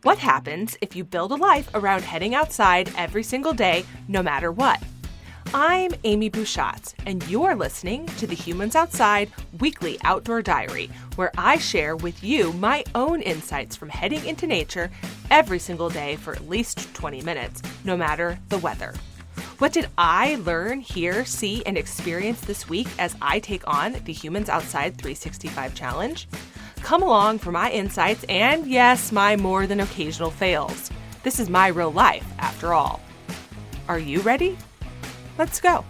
What happens if you build a life around heading outside every single day, no matter what? I'm Amy Bouchatz, and you're listening to the Humans Outside Weekly Outdoor Diary, where I share with you my own insights from heading into nature every single day for at least 20 minutes, no matter the weather. What did I learn, hear, see, and experience this week as I take on the Humans Outside 365 Challenge? Come along for my insights and, yes, my more than occasional fails. This is my real life, after all. Are you ready? Let's go.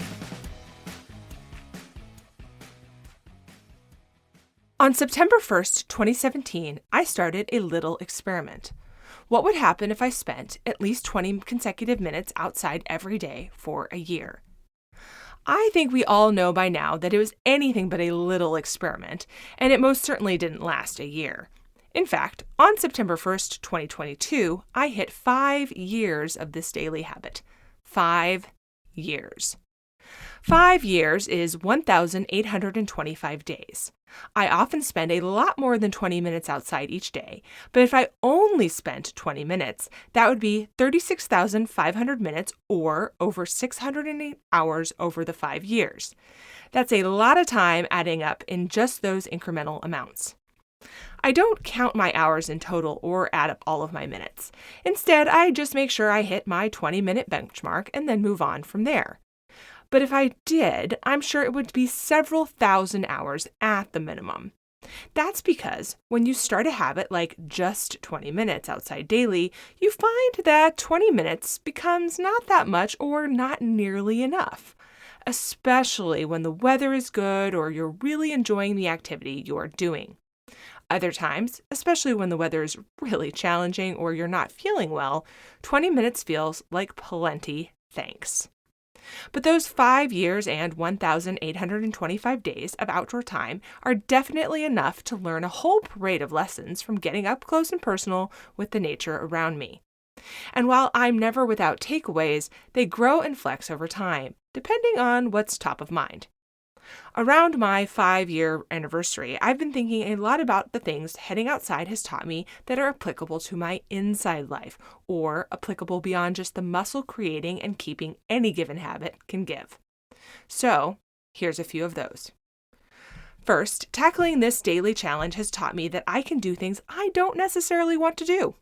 On September 1st, 2017, I started a little experiment. What would happen if I spent at least 20 consecutive minutes outside every day for a year? I think we all know by now that it was anything but a little experiment, and it most certainly didn't last a year. In fact, on September 1st, 2022, I hit 5 years of this daily habit. 5 years. 5 years is 1,825 days. I often spend a lot more than 20 minutes outside each day, but if I only spent 20 minutes, that would be 36,500 minutes or over 608 hours over the 5 years. That's a lot of time adding up in just those incremental amounts. I don't count my hours in total or add up all of my minutes. Instead, I just make sure I hit my 20-minute benchmark and then move on from there. But if I did, I'm sure it would be several thousand hours at the minimum. That's because when you start a habit like just 20 minutes outside daily, you find that 20 minutes becomes not that much or not nearly enough, especially when the weather is good or you're really enjoying the activity you're doing. Other times, especially when the weather is really challenging or you're not feeling well, 20 minutes feels like plenty, thanks. But those 5 years and 1,825 days of outdoor time are definitely enough to learn a whole parade of lessons from getting up close and personal with the nature around me. And while I'm never without takeaways, they grow and flex over time, depending on what's top of mind. Around my 5-year anniversary, I've been thinking a lot about the things heading outside has taught me that are applicable to my inside life, or applicable beyond just the muscle creating and keeping any given habit can give. So, here's a few of those. First, tackling this daily challenge has taught me that I can do things I don't necessarily want to do.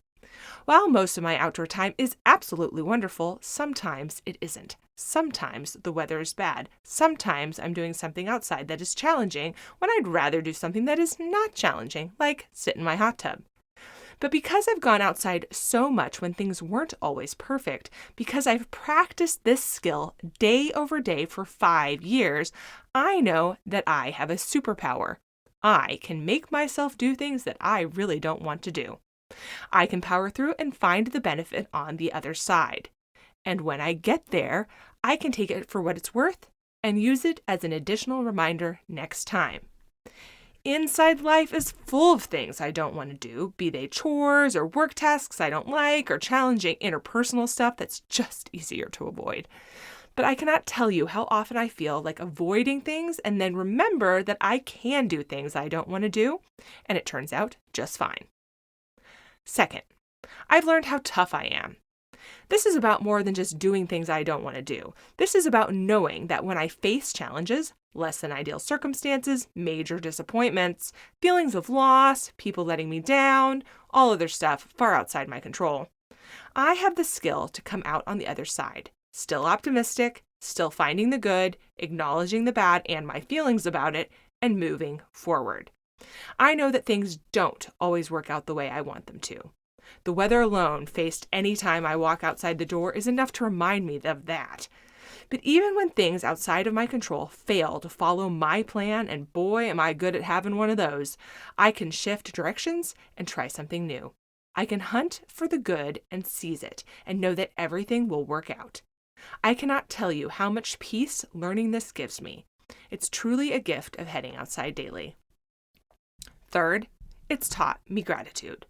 While most of my outdoor time is absolutely wonderful, sometimes it isn't. Sometimes the weather is bad. Sometimes I'm doing something outside that is challenging when I'd rather do something that is not challenging, like sit in my hot tub. But because I've gone outside so much when things weren't always perfect, because I've practiced this skill day over day for 5 years, I know that I have a superpower. I can make myself do things that I really don't want to do. I can power through and find the benefit on the other side. And when I get there, I can take it for what it's worth and use it as an additional reminder next time. Inside life is full of things I don't want to do, be they chores or work tasks I don't like or challenging interpersonal stuff that's just easier to avoid. But I cannot tell you how often I feel like avoiding things and then remember that I can do things I don't want to do, and it turns out just fine. Second, I've learned how tough I am. This is about more than just doing things I don't want to do. This is about knowing that when I face challenges, less than ideal circumstances, major disappointments, feelings of loss, people letting me down, all other stuff far outside my control, I have the skill to come out on the other side, still optimistic, still finding the good, acknowledging the bad and my feelings about it, and moving forward. I know that things don't always work out the way I want them to. The weather alone, faced any time I walk outside the door, is enough to remind me of that. But even when things outside of my control fail to follow my plan, and boy, am I good at having one of those, I can shift directions and try something new. I can hunt for the good and seize it, and know that everything will work out. I cannot tell you how much peace learning this gives me. It's truly a gift of heading outside daily. Third, it's taught me gratitude.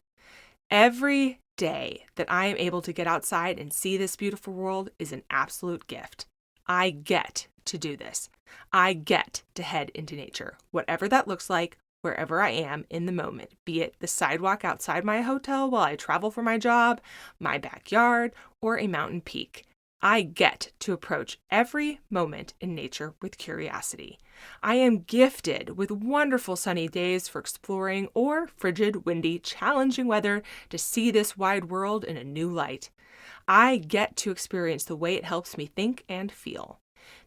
Every day that I am able to get outside and see this beautiful world is an absolute gift. I get to do this. I get to head into nature, whatever that looks like, wherever I am in the moment, be it the sidewalk outside my hotel while I travel for my job, my backyard, or a mountain peak. I get to approach every moment in nature with curiosity. I am gifted with wonderful sunny days for exploring or frigid, windy, challenging weather to see this wide world in a new light. I get to experience the way it helps me think and feel.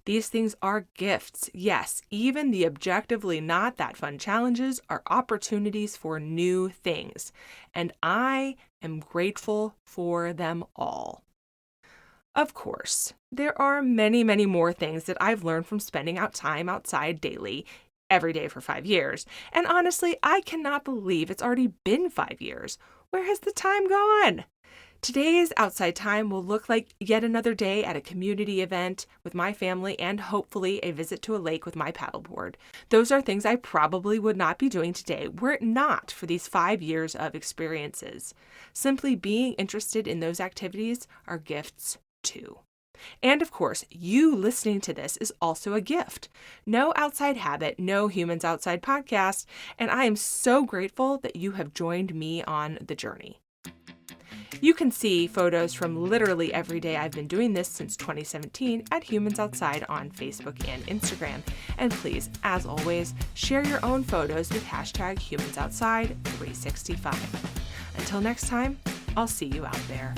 These things are gifts. Yes, even the objectively not that fun challenges are opportunities for new things, and I am grateful for them all. Of course, there are many, many more things that I've learned from spending time outside daily, every day for 5 years. And honestly, I cannot believe it's already been 5 years. Where has the time gone? Today's outside time will look like yet another day at a community event with my family and hopefully a visit to a lake with my paddleboard. Those are things I probably would not be doing today were it not for these 5 years of experiences. Simply being interested in those activities are gifts too. And of course, you listening to this is also a gift. No Outside Habit, No Humans Outside podcast, and I am so grateful that you have joined me on the journey. You can see photos from literally every day I've been doing this since 2017 at Humans Outside on Facebook and Instagram. And please, as always, share your own photos with hashtag HumansOutside365. Until next time, I'll see you out there.